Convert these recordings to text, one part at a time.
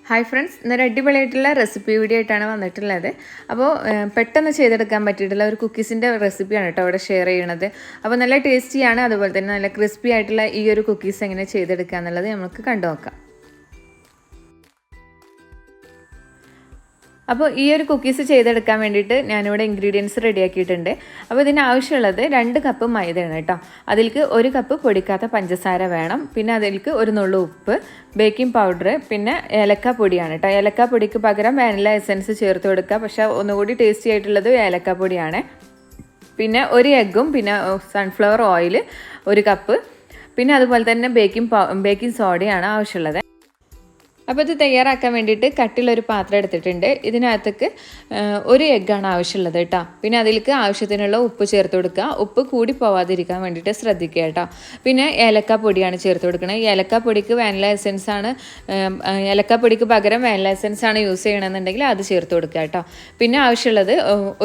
Hi friends, ഇന്നൊരു അടിപൊളിയായിട്ടുള്ള recipe video ആയിട്ടാണ് വന്നിട്ടുള്ളത്. അപ്പോൾ പെട്ടെന്ന് ചെയ്തെടുക്കാൻ പറ്റിയിട്ടുള്ള ഒരു കുക്കീസിൻ്റെ റെസിപ്പിയാണ് കേട്ടോ ഇവിടെ ഷെയർ ചെയ്യണത്. അപ്പോൾ നല്ല ടേസ്റ്റിയാണ്, അതുപോലെ തന്നെ നല്ല ക്രിസ്പി ആയിട്ടുള്ള ഈ ഒരു കുക്കീസ് എങ്ങനെ ചെയ്തെടുക്കുക എന്നുള്ളത് നമുക്ക് കണ്ടു നോക്കാം. അപ്പോൾ ഈ ഒരു കുക്കീസ് ചെയ്തെടുക്കാൻ വേണ്ടിയിട്ട് ഞാനിവിടെ ഇൻഗ്രീഡിയൻസ് റെഡിയാക്കിയിട്ടുണ്ട്. അപ്പോൾ ഇതിന് ആവശ്യമുള്ളത് 2 കപ്പ് മൈദയാണ് കേട്ടോ. അതിലേക്ക് 1 കപ്പ് പൊടിക്കാത്ത പഞ്ചസാര വേണം. പിന്നെ അതിലേക്ക് ഒരു നുള്ളു ഉപ്പ്, ബേക്കിംഗ് പൗഡർ, പിന്നെ ഏലക്കാപ്പൊടിയാണ് കേട്ടോ. ഏലക്കാപ്പൊടിക്ക് പകരം വാനില എസൻസ് ചേർത്ത് കൊടുക്കുക, പക്ഷേ ഒന്നുകൂടി ടേസ്റ്റി ആയിട്ടുള്ളത് ഏലക്കാപ്പൊടിയാണ്. പിന്നെ 1 എഗ്ഗും, പിന്നെ സൺഫ്ലവർ ഓയിൽ 1 കപ്പ്, പിന്നെ അതുപോലെ തന്നെ ബേക്കിംഗ് സോഡയാണ് ആവശ്യമുള്ളത്. അപ്പോൾ ഇത് തയ്യാറാക്കാൻ വേണ്ടിയിട്ട് കട്ടിലൊരു പാത്രം എടുത്തിട്ടുണ്ട്. ഇതിനകത്തേക്ക് 1 എഗ്ഗാണ് ആവശ്യമുള്ളത് കേട്ടോ. പിന്നെ അതിലേക്ക് ആവശ്യത്തിനുള്ള ഉപ്പ് ചേർത്ത് കൊടുക്കുക. ഉപ്പ് കൂടി പോവാതിരിക്കാൻ വേണ്ടിയിട്ട് ശ്രദ്ധിക്കുക കേട്ടോ. പിന്നെ ഏലക്കാപ്പൊടിയാണ് ചേർത്ത് കൊടുക്കുന്നത്. ഏലക്കാപ്പൊടിക്ക് വാനില എസൻസ് ആണ്, ഏലക്കാപ്പൊടിക്ക് പകരം വാനില എസൻസ് ആണ് യൂസ് ചെയ്യണമെന്നുണ്ടെങ്കിൽ അത് ചേർത്ത് കൊടുക്കുക കേട്ടോ. പിന്നെ ആവശ്യമുള്ളത്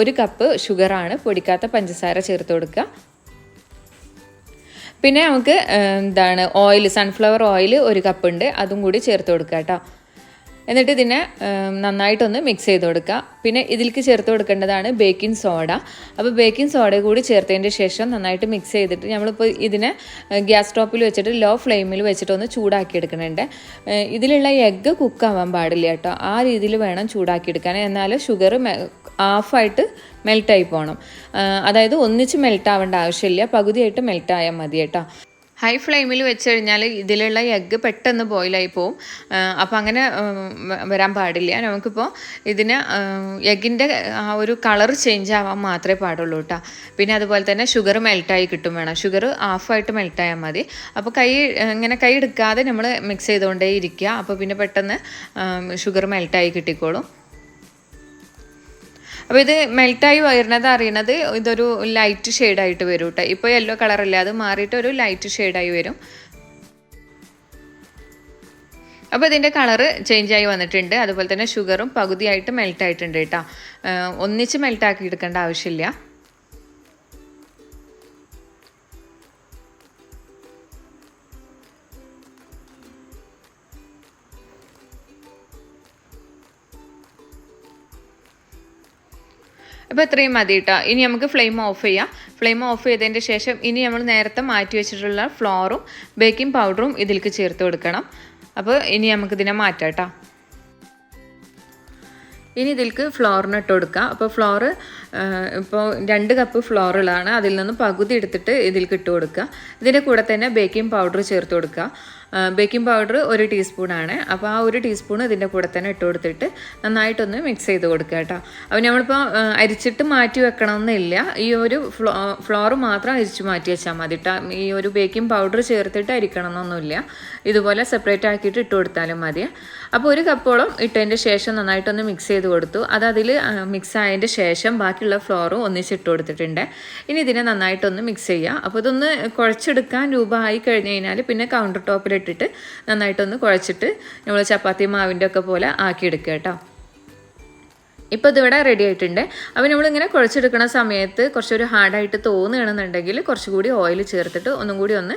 1 കപ്പ് ഷുഗറാണ്, പൊടിക്കാത്ത പഞ്ചസാര ചേർത്ത് കൊടുക്കുക. പിന്നെ നമുക്ക് ഓയിൽ, സൺഫ്ലവർ ഓയിൽ 1 കപ്പ് ഉണ്ട്, അതും കൂടി ചേർത്ത് കൊടുക്കുക കേട്ടോ. എന്നിട്ട് ഇതിനെ നന്നായിട്ടൊന്ന് മിക്സ് ചെയ്ത് കൊടുക്കുക. പിന്നെ ഇതിലേക്ക് ചേർത്ത് കൊടുക്കേണ്ടതാണ് ബേക്കിംഗ് സോഡ. അപ്പോൾ ബേക്കിംഗ് സോഡ കൂടി ചേർത്തതിൻ്റെ ശേഷം നന്നായിട്ട് മിക്സ് ചെയ്തിട്ട് നമ്മളിപ്പോൾ ഇതിനെ ഗ്യാസ് സ്റ്റോപ്പിൽ വെച്ചിട്ട് ലോ ഫ്ലെയിമിൽ വെച്ചിട്ടൊന്ന് ചൂടാക്കി എടുക്കുന്നുണ്ട്. ഇതിലുള്ള എഗ്ഗ് കുക്കാവാൻ പാടില്ല കേട്ടോ. ആ രീതിയിൽ വേണം ചൂടാക്കിയെടുക്കാൻ, എന്നാൽ ഷുഗർ ഹാഫായിട്ട് മെൽട്ടായി പോകണം. അതായത് ഒന്നിച്ച് മെൽട്ടാവേണ്ട ആവശ്യമില്ല, പകുതിയായിട്ട് മെൽട്ടായാൽ മതി കേട്ടോ. ഹൈ ഫ്ലെയിമിൽ വെച്ച് കഴിഞ്ഞാൽ ഇതിലുള്ള എഗ്ഗ് പെട്ടെന്ന് ബോയിലായി പോവും. അപ്പോൾ അങ്ങനെ വരാൻ പാടില്ല. നമുക്കിപ്പോൾ ഇതിന് എഗ്ഗിൻ്റെ ആ ഒരു കളർ ചേഞ്ച് ആവാൻ മാത്രമേ പാടുള്ളൂ കേട്ടോ. പിന്നെ അതുപോലെ തന്നെ ഷുഗർ മെൽട്ടായി കിട്ടും വേണം. ഷുഗർ ഹാഫായിട്ട് മെൽട്ടായാൽ മതി. അപ്പോൾ കൈ എടുക്കാതെ നമ്മൾ മിക്സ് ചെയ്തുകൊണ്ടേ ഇരിക്കുക. അപ്പോൾ പിന്നെ പെട്ടെന്ന് ഷുഗർ മെൽട്ടായി കിട്ടിക്കോളും. അപ്പോൾ ഇത് മെൽറ്റായി വരുന്നത് അറിയണത് ഇതൊരു ലൈറ്റ് ഷെയ്ഡായിട്ട് വരും കേട്ടോ. ഇപ്പോൾ യെല്ലോ കളറല്ല, അത് മാറിയിട്ട് ഒരു ലൈറ്റ് ഷെയ്ഡായി വരും. അപ്പോൾ ഇതിൻ്റെ കളറ് ചേഞ്ചായി വന്നിട്ടുണ്ട്. അതുപോലെ തന്നെ ഷുഗറും പകുതിയായിട്ട് മെൽറ്റായിട്ടുണ്ട് കേട്ടോ. ഒന്നിച്ച് മെൽറ്റാക്കി എടുക്കേണ്ട ആവശ്യമില്ല. അപ്പോൾ ഇത്രയും മതി കേട്ടോ. ഇനി നമുക്ക് ഫ്ലെയിം ഓഫ് ചെയ്യാം. ഫ്ലെയിം ഓഫ് ചെയ്തതിൻ്റെ ശേഷം ഇനി നമ്മൾ നേരത്തെ മാറ്റി വെച്ചിട്ടുള്ള ഫ്ലോറും ബേക്കിംഗ് പൗഡറും ഇതിലേക്ക് ചേർത്ത് കൊടുക്കണം. അപ്പോൾ ഇനി നമുക്കിതിനെ മാറ്റാം കേട്ടോ. ഇനി ഇതിലേക്ക് ഫ്ലോറിന് ഇട്ട് കൊടുക്കുക. അപ്പോൾ ഫ്ലോറ് ഇപ്പോൾ 2 കപ്പ് ഫ്ലോറുകളാണ്, അതിൽ നിന്ന് പകുതി എടുത്തിട്ട് ഇതിലേക്ക് ഇട്ട് കൊടുക്കുക. ഇതിൻ്റെ കൂടെ തന്നെ ബേക്കിംഗ് പൗഡർ ചേർത്ത് കൊടുക്കുക. Baking powder 1 ടീസ്പൂണാണ്. അപ്പോൾ ആ 1 ടീസ്പൂൺ ഇതിൻ്റെ കൂടെ തന്നെ ഇട്ട് കൊടുത്തിട്ട് നന്നായിട്ടൊന്ന് മിക്സ് ചെയ്ത് കൊടുക്കുക കേട്ടോ. അപ്പോൾ നമ്മളിപ്പോൾ അരിച്ചിട്ട് മാറ്റി വെക്കണമെന്നില്ല, ഈ ഒരു ഫ്ലോർ മാത്രം അരിച്ച് മാറ്റി വെച്ചാൽ മതി കേട്ടോ. ഈ ഒരു ബേക്കിംഗ് പൗഡർ ചേർത്തിട്ട് അരിക്കണം എന്നൊന്നുമില്ല, ഇതുപോലെ സെപ്പറേറ്റ് ആക്കിയിട്ട് ഇട്ട് കൊടുത്താലും മതി. അപ്പോൾ 1 കപ്പോളം ഇട്ടതിൻ്റെ ശേഷം നന്നായിട്ടൊന്ന് മിക്സ് ചെയ്ത് കൊടുത്തു. അതിൽ മിക്സ് ആയതിൻ്റെ ശേഷം ബാക്കിയുള്ള ഫ്ലോറും ഒന്നിച്ചിട്ട് കൊടുത്തിട്ടുണ്ട്. ഇനി ഇതിനെ നന്നായിട്ടൊന്ന് മിക്സ് ചെയ്യുക. അപ്പോൾ ഇതൊന്ന് കുഴച്ചെടുക്കാൻ രൂപമായി കഴിഞ്ഞ് കഴിഞ്ഞാൽ പിന്നെ കൗണ്ടർ ടോപ്പിൽ ഇട്ടിട്ട് നന്നായിട്ടൊന്ന് കുഴച്ചിട്ട് നമ്മൾ ചപ്പാത്തി മാവിൻ്റെ ഒക്കെ പോലെ ആക്കിയെടുക്കുക കേട്ടോ. ഇപ്പോൾ ഇതിവിടെ റെഡി ആയിട്ടുണ്ട്. അപ്പോൾ നമ്മളിങ്ങനെ കുഴച്ചെടുക്കുന്ന സമയത്ത് കുറച്ചൊരു ഹാർഡായിട്ട് തോന്നുകയാണെന്നുണ്ടെങ്കിൽ കുറച്ചുകൂടി ഓയിൽ ചേർത്തിട്ട് ഒന്നും കൂടി ഒന്ന്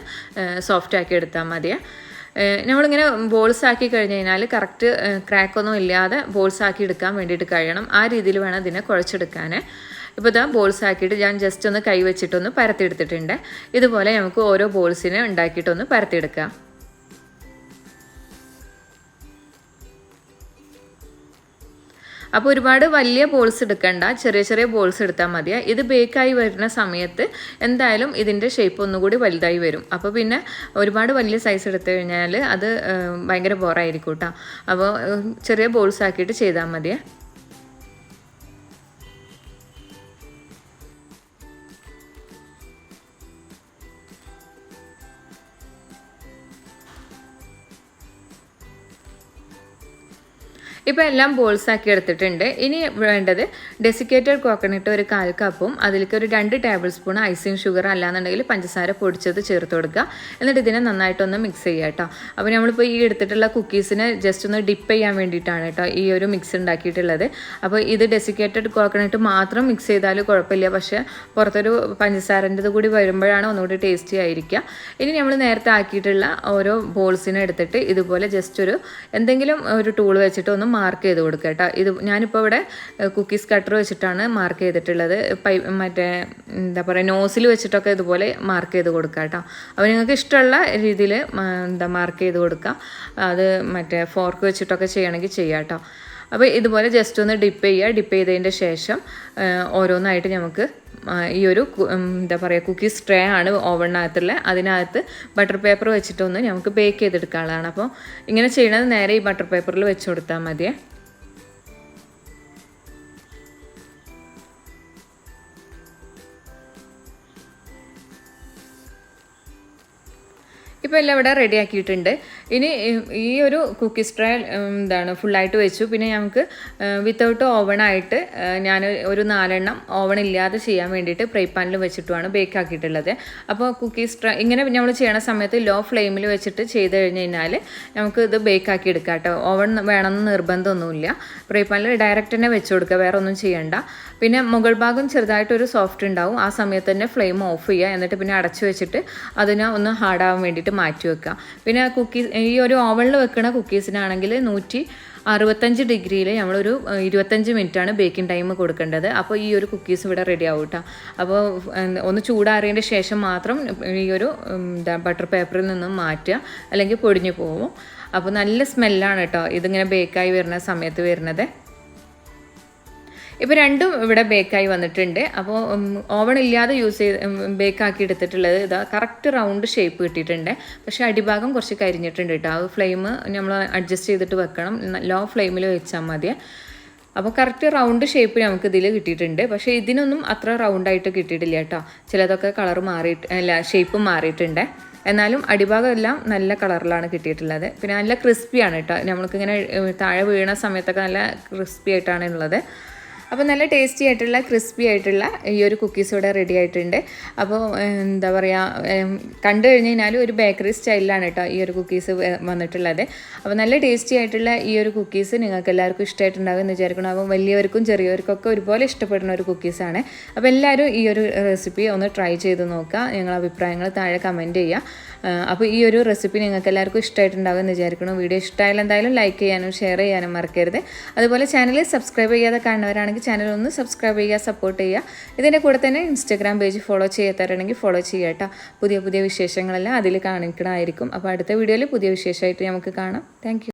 സോഫ്റ്റ് ആക്കി എടുത്താൽ മതിയേ. നമ്മളിങ്ങനെ ബോൾസ് ആക്കി കഴിഞ്ഞ് കഴിഞ്ഞാൽ കറക്റ്റ് ക്രാക്കൊന്നും ഇല്ലാതെ ബോൾസ് ആക്കി എടുക്കാൻ വേണ്ടിയിട്ട് കഴിയണം. ആ രീതിയിൽ വേണം ഇതിനെ കുഴച്ചെടുക്കാൻ. ഇപ്പോൾ ഇതാ ബോൾസ് ആക്കിയിട്ട് ഞാൻ ജസ്റ്റ് ഒന്ന് കൈ വെച്ചിട്ടൊന്ന് പരത്തിയെടുത്തിട്ടുണ്ട്. ഇതുപോലെ നമുക്ക് ഓരോ ബോൾസിനെ ഉണ്ടാക്കിയിട്ടൊന്ന് പരത്തിയെടുക്കാം. അപ്പോൾ ഒരുപാട് വലിയ ബോൾസ് എടുക്കണ്ട, ചെറിയ ചെറിയ ബോൾസ് എടുത്താൽ മതി. ഇത് ബേക്കായി വരുന്ന സമയത്ത് എന്തായാലും ഇതിൻ്റെ ഷേപ്പ് ഒന്നുകൂടി വലുതായി വരും. അപ്പോൾ പിന്നെ ഒരുപാട് വലിയ സൈസ് എടുത്തു കഴിഞ്ഞാൽ അത് ഭയങ്കര ബോറായിരിക്കും കേട്ടോ. അപ്പോൾ ചെറിയ ബോൾസ് ആക്കിയിട്ട് ചെയ്താൽ മതിയേ. ഇപ്പോൾ എല്ലാം ബോൾസാക്കി എടുത്തിട്ടുണ്ട്. ഇനി വേണ്ടത് ഡെസിക്കേറ്റഡ് കോക്കനട്ട് ഒരു 1/4 കപ്പും അതിലേക്ക് ഒരു 2 ടേബിൾ സ്പൂൺ ഐസിങ് ഷുഗർ അല്ലാന്നുണ്ടെങ്കിൽ പഞ്ചസാര പൊടിച്ചത് ചേർത്ത് കൊടുക്കുക. എന്നിട്ട് ഇതിനെ നന്നായിട്ടൊന്ന് മിക്സ് ചെയ്യുക കേട്ടോ. അപ്പോൾ നമ്മളിപ്പോൾ ഈ എടുത്തിട്ടുള്ള കുക്കീസിനെ ജസ്റ്റ് ഒന്ന് ഡിപ്പ് ചെയ്യാൻ വേണ്ടിയിട്ടാണ് കേട്ടോ ഈ ഒരു മിക്സ് ഉണ്ടാക്കിയിട്ടുള്ളത്. അപ്പോൾ ഇത് ഡെസിക്കേറ്റഡ് കോക്കനട്ട് മാത്രം മിക്സ് ചെയ്താൽ കുഴപ്പമില്ല, പക്ഷേ പുറത്തൊരു പഞ്ചസാരൻ്റെ കൂടി വരുമ്പോഴാണ് ഒന്നുകൂടി ടേസ്റ്റി ആയിരിക്കുക. ഇനി നമ്മൾ നേരത്തെ ആക്കിയിട്ടുള്ള ഓരോ ബോൾസിനെ എടുത്തിട്ട് ഇതുപോലെ ജസ്റ്റ് ഒരു എന്തെങ്കിലും ഒരു ടൂൾ വെച്ചിട്ട് ഒന്ന് മാർക്ക് ചെയ്ത് കൊടുക്കുക കേട്ടോ. ഇത് ഞാനിപ്പോൾ ഇവിടെ കുക്കീസ് കട്ടർ വെച്ചിട്ടാണ് മാർക്ക് ചെയ്തിട്ടുള്ളത്. മറ്റേ എന്താ പറയുക നോസിൽ വെച്ചിട്ടൊക്കെ ഇതുപോലെ മാർക്ക് ചെയ്ത് കൊടുക്കുക കേട്ടോ. അപ്പോൾ നിങ്ങൾക്ക് ഇഷ്ടമുള്ള രീതിയിൽ മാർക്ക് ചെയ്ത് കൊടുക്കുക. അത് മറ്റേ ഫോർക്ക് വെച്ചിട്ടൊക്കെ ചെയ്യണമെങ്കിൽ ചെയ്യാം കേട്ടോ. അപ്പോൾ ഇതുപോലെ ജസ്റ്റ് ഒന്ന് ഡിപ്പ് ചെയ്തതിൻ്റെ ശേഷം ഓരോന്നായിട്ട് നമുക്ക് ഈ ഒരു എന്താ പറയുക കുക്കീസ് ട്രേ ആണ് ഓവണിനകത്തുള്ള, അതിനകത്ത് ബട്ടർ പേപ്പർ വെച്ചിട്ടൊന്ന് നമുക്ക് ബേക്ക് ചെയ്തെടുക്കാനുള്ളതാണ്. അപ്പോൾ ഇങ്ങനെ ചെയ്യണത് നേരെ ഈ ബട്ടർ പേപ്പറിൽ വെച്ച് കൊടുത്താൽ മതിയേ. ഇപ്പോൾ എല്ലാം ഇവിടെ റെഡി ആക്കിയിട്ടുണ്ട്. ഇനി ഈ ഒരു കുക്കീസ് ട്രേ ഫുള്ളായിട്ട് വെച്ചു. പിന്നെ നമുക്ക് വിത്തൗട്ട് ഓവണായിട്ട് ഞാൻ ഒരു 4 എണ്ണം ഓവൺ ഇല്ലാതെ ചെയ്യാൻ വേണ്ടിയിട്ട് ഫ്രൈ പാനിൽ വെച്ചിട്ടുമാണ് ബേക്ക് ആക്കിയിട്ടുള്ളത്. അപ്പോൾ കുക്കീസ് ട്രേ ഇങ്ങനെ നമ്മൾ ചെയ്യണ സമയത്ത് ലോ ഫ്ലെയിമിൽ വെച്ചിട്ട് ചെയ്ത് കഴിഞ്ഞ് കഴിഞ്ഞാൽ നമുക്ക് ഇത് ബേക്ക് ആക്കി എടുക്കാം കേട്ടോ. ഓവൺ വേണമെന്ന് നിർബന്ധമൊന്നുമില്ല. ഫ്രൈ പാനിൽ ഡയറക്റ്റ് തന്നെ വെച്ച് കൊടുക്കുക, വേറെ ഒന്നും ചെയ്യണ്ട. പിന്നെ മുകൾ ഭാഗം ചെറുതായിട്ടൊരു സോഫ്റ്റ് ഉണ്ടാവും. ആ സമയത്ത് തന്നെ ഫ്ലെയിം ഓഫ് ചെയ്യുക. എന്നിട്ട് പിന്നെ അടച്ചു വെച്ചിട്ട് അതിനെ ഒന്ന് ഹാർഡാവാൻ വേണ്ടിയിട്ട് മാറ്റി വെക്കുക. പിന്നെ ഈ ഒരു ഓവണിൽ വെക്കുന്ന കുക്കീസിനാണെങ്കിൽ 165 ഡിഗ്രിയിൽ നമ്മളൊരു 25 മിനിറ്റാണ് ബേക്കിംഗ് ടൈം കൊടുക്കേണ്ടത്. അപ്പോൾ ഈ ഒരു കുക്കീസ് ഇവിടെ റെഡി ആവും കേട്ടോ. അപ്പോൾ ഒന്ന് ചൂടാറിയതിൻ്റെ ശേഷം മാത്രം ഈ ഒരു ബട്ടർ പേപ്പറിൽ നിന്നും മാറ്റുക, അല്ലെങ്കിൽ പൊടിഞ്ഞു പോകും. അപ്പോൾ നല്ല സ്മെല്ലാണ് കേട്ടോ ഇതിങ്ങനെ ബേക്കായി വരുന്ന സമയത്ത് വരുന്നത്. ഇപ്പോൾ രണ്ടും ഇവിടെ ബേക്കായി വന്നിട്ടുണ്ട്. അപ്പോൾ ഓവൺ ഇല്ലാതെ ബേക്കാക്കി എടുത്തിട്ടുള്ളത് ഇതാ കറക്റ്റ് റൗണ്ട് ഷേപ്പ് കിട്ടിയിട്ടുണ്ട്. പക്ഷേ അടിഭാഗം കുറച്ച് കരിഞ്ഞിട്ടുണ്ട് കേട്ടോ. ആ ഫ്ലെയിം നമ്മൾ അഡ്ജസ്റ്റ് ചെയ്തിട്ട് വെക്കണം, ലോ ഫ്ലെയിമിൽ വെച്ചാൽ മതി. അപ്പോൾ കറക്റ്റ് റൗണ്ട് ഷേപ്പ് നമുക്ക് ഇതിൽ കിട്ടിയിട്ടുണ്ട്. പക്ഷേ ഇതിനൊന്നും അത്ര റൗണ്ടായിട്ട് കിട്ടിയിട്ടില്ല കേട്ടോ. ചിലതൊക്കെ ഷേപ്പ് മാറിയിട്ടുണ്ട്. എന്നാലും അടിഭാഗം എല്ലാം നല്ല കളറിലാണ് കിട്ടിയിട്ടുള്ളത്. പിന്നെ നല്ല ക്രിസ്പിയാണ് കേട്ടോ. നമ്മൾക്കിങ്ങനെ താഴെ വീണ സമയത്തൊക്കെ നല്ല ക്രിസ്പി ആയിട്ടാണ് ഉള്ളത്. അപ്പോൾ നല്ല ടേസ്റ്റി ആയിട്ടുള്ള ക്രിസ്പി ആയിട്ടുള്ള ഈ ഒരു കുക്കീസ് ഇവിടെ റെഡി ആയിട്ടുണ്ട്. അപ്പോൾ എന്താ പറയുക, കണ്ടു കഴിഞ്ഞ് കഴിഞ്ഞാൽ ഒരു ബേക്കറി സ്റ്റൈലിലാണ് കേട്ടോ ഈ ഒരു കുക്കീസ് വന്നിട്ടുള്ളത്. അപ്പോൾ നല്ല ടേസ്റ്റി ആയിട്ടുള്ള ഈ ഒരു കുക്കീസ് നിങ്ങൾക്ക് എല്ലാവർക്കും ഇഷ്ടമായിട്ടുണ്ടാകും എന്ന് വിചാരിക്കണം. അപ്പോൾ വലിയവർക്കും ചെറിയവർക്കൊക്കെ ഒരുപോലെ ഇഷ്ടപ്പെടുന്ന ഒരു കുക്കീസാണ്. അപ്പോൾ എല്ലാവരും ഈ ഒരു റെസിപ്പി ഒന്ന് ട്രൈ ചെയ്ത് നോക്കുക. നിങ്ങളുടെ അഭിപ്രായങ്ങൾ താഴെ കമൻറ്റ് ചെയ്യുക. അപ്പോൾ ഈ ഒരു റെസിപ്പി നിങ്ങൾക്ക് എല്ലാവർക്കും ഇഷ്ടമായിട്ടുണ്ടാകും എന്ന് വിചാരിക്കണം. വീഡിയോ ഇഷ്ടമായാലും എന്തായാലും ലൈക്ക് ചെയ്യാനും ഷെയർ ചെയ്യാനും മറക്കരുത്. അതുപോലെ ചാനൽ സബ്സ്ക്രൈബ് ചെയ്യാതെ കാണുന്നവരാണെങ്കിൽ ചാനൽ ഒന്ന് സബ്സ്ക്രൈബ് ചെയ്യുക, സപ്പോർട്ട് ചെയ്യുക. ഇതിൻ്റെ കൂടെ തന്നെ ഇൻസ്റ്റാഗ്രാം പേജ് ഫോളോ ചെയ്യാത്തവരാണെങ്കിൽ ഫോളോ ചെയ്യുക കേട്ടോ. പുതിയ വിശേഷങ്ങളെല്ലാം അതിൽ കാണിക്കണമായിരിക്കും. അപ്പോൾ അടുത്ത വീഡിയോയിൽ പുതിയ വിശേഷമായിട്ട് നമുക്ക് കാണാം. Thank you.